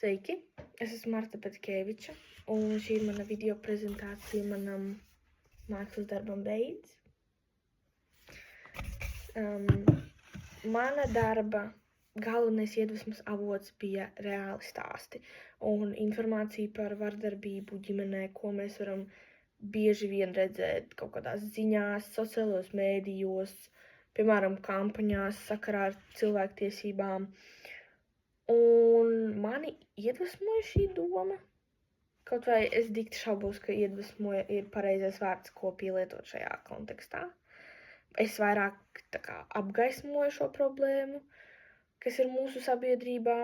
Sveiki, es esmu Marta Petkeviča, un šī ir mana video prezentācija manam mākslas darbam Beidz. Mana darba galvenais iedvesmas avots bija reāli stāsti un informācija par vardarbību ģimenē, ko mēs varam bieži vien redzēt kaut kādās ziņās, sociālajos mēdījos, piemēram, kampaņās sakarā ar cilvēktiesībām. Un mani iedvesmoja šī doma, kaut vai es dikti šaubos, ka iedvesmoja ir pareizais vārds, ko pielietot šajā kontekstā. Es vairāk apgaismoju šo problēmu, kas ir mūsu sabiedrībā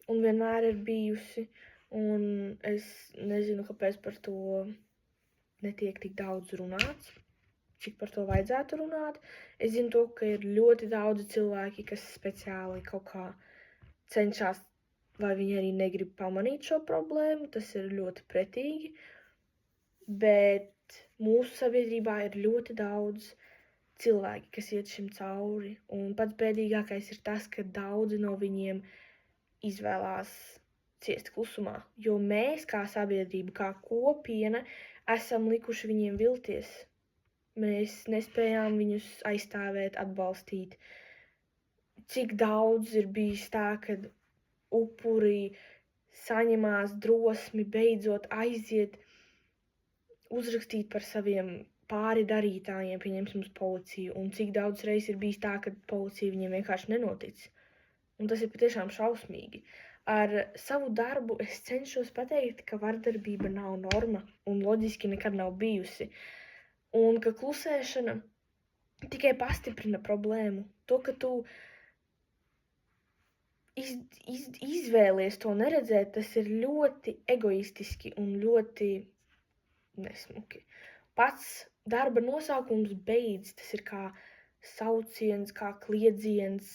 un vienmēr ir bijusi, un es nezinu, kāpēc par to netiek tik daudz runāts, cik par to vajadzētu runāt. Es zinu to, ka ir ļoti daudzi cilvēki, kas speciāli kaut kā cenšas, vai viņi arī negrib pamanīt šo problēmu, tas ir ļoti pretīgi, bet mūsu sabiedrībā ir ļoti daudz cilvēki, kas iet šim cauri, un pats bēdīgākais ir tas, ka daudzi no viņiem izvēlās ciest klusumā, jo mēs kā sabiedrība, kā kopiena, esam likuši viņiem vilties. Mēs nespējām viņus aizstāvēt, atbalstīt. Cik daudz ir bijis tā, kad upuri saņemās drosmi beidzot aiziet, uzrakstīt par saviem pāri darītājiem, pieņemsim uz policiju, un cik daudz reizes ir bijis tā, ka policija viņiem vienkārši nenotic. Un tas ir patiešām šausmīgi. Ar savu darbu es cenšos pateikt, ka vardarbība nav norma un loģiski nekad nav bijusi, un ka klusēšana tikai pastiprina problēmu. To, ka tu izvēlies to neredzēt, tas ir ļoti egoistiski un ļoti nesmuki. Pats darba nosaukums Beidz, tas ir kā sauciens, kā kliedziens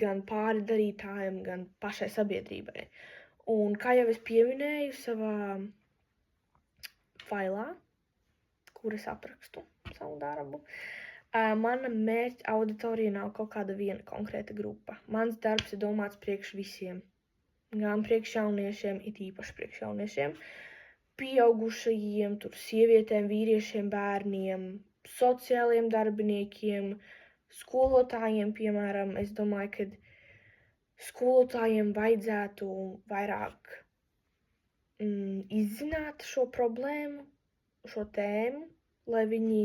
gan pāri darītājiem, gan pašai sabiedrībai. Un kā jau es pieminēju savā failā, kur es aprakstu savu darbu, mana mērķa auditorija nav kaut kāda viena konkrēta grupa. Mans darbs ir domāts priekš visiem, gan priekš jauniešiem, it īpaši priekš jauniešiem, pieaugušajiem, sievietēm, vīriešiem, bērniem, sociāliem darbiniekiem, skolotājiem, piemēram. Es domāju, ka skolotājiem vajadzētu vairāk izzināt šo problēmu, šo tēmu, lai viņi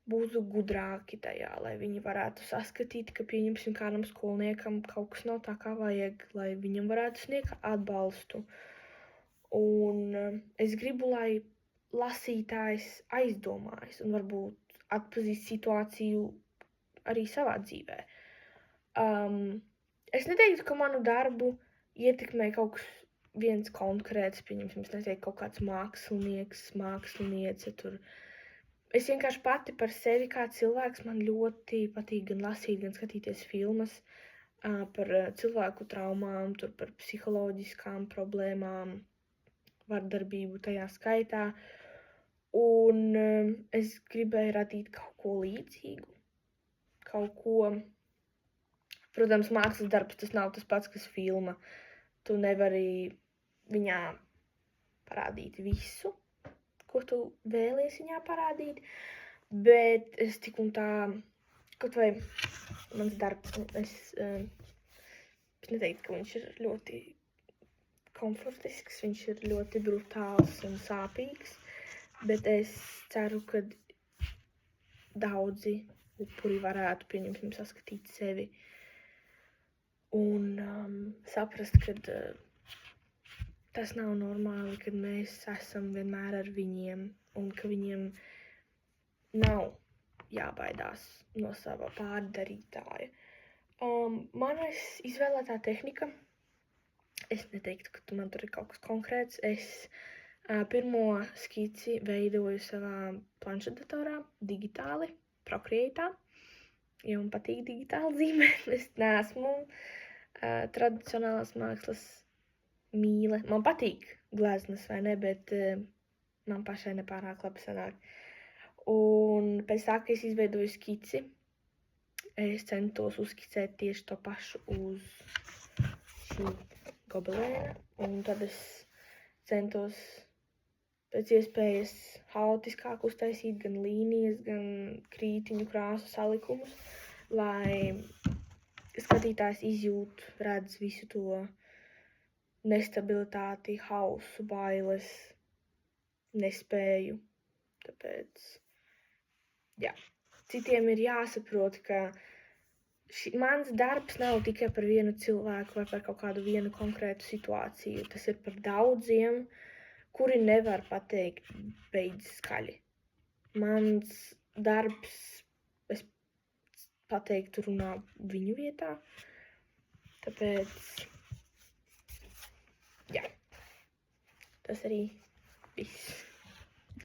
būtu gudrāki tajā, lai viņi varētu saskatīt, ka, pieņemsim, kādam skolniekam kaut kas nav tā, kā vajag, lai viņam varētu sniegt atbalstu. Un es gribu, lai lasītājs aizdomājas un varbūt atpazīst situāciju arī savā dzīvē. Es neteiktu, ka manu darbu ietekmē kaut kas viens konkrēts, pieņemsim, es neteiktu kaut kāds mākslinieks, māksliniece tur. Es vienkārši pati par sevi kā cilvēks, man ļoti patīk gan lasīt, gan skatīties filmas par cilvēku traumām, par psiholoģiskām problēmām, vardarbību tajā skaitā. Un es gribēju radīt kaut ko līdzīgu. Kaut ko, protams, mākslas darbs, tas nav tas pats, kas filma. Tu nevari viņā parādīt visu, ko tu vēlies viņā parādīt, bet es tik un tā, kaut vai mans darbs, es neteiktu, ka viņš ir ļoti komfortisks, viņš ir ļoti brutāls un sāpīgs, bet es ceru, ka daudzi upuri varētu, pieņemsim, saskatīt sevi un saprast, ka tas nav normāli, kad mēs esam vienmēr ar viņiem un ka viņiem nav jābaidās no sava pārdarītāja. Manas izvēlētā tehnika, es neteiktu, ka man tur ir kaut kas konkrēts. Es pirmo skici veidoju savā planšetdatorā digitāli, Procreate, jo man patīk digitāli zīmēt. Es neesmu tradicionālās mākslas mīle. Man patīk gleznas, vai ne, bet man pašai nepārāk labi sanāk. Un pēc tā, ka es izveidoju skici, es centos uzskicēt tieši to pašu uz šī gobelēna, un tad es centos pēc iespējas haotiskāk uztaisīt gan līnijas, gan krītiņu krāsu salikumus, lai skatītājs izjūt, redz visu to nestabilitāti, hausu, bailes, nespēju. Tāpēc, jā, citiem ir jāsaprot, ka mans darbs nav tikai par vienu cilvēku vai par kaut kādu vienu konkrētu situāciju. Tas ir par daudziem, kuri nevar pateikt beidz skaļi. Mans darbs, es pateiktu, runā viņu vietā. Tāpēc, jā, tas arī viss.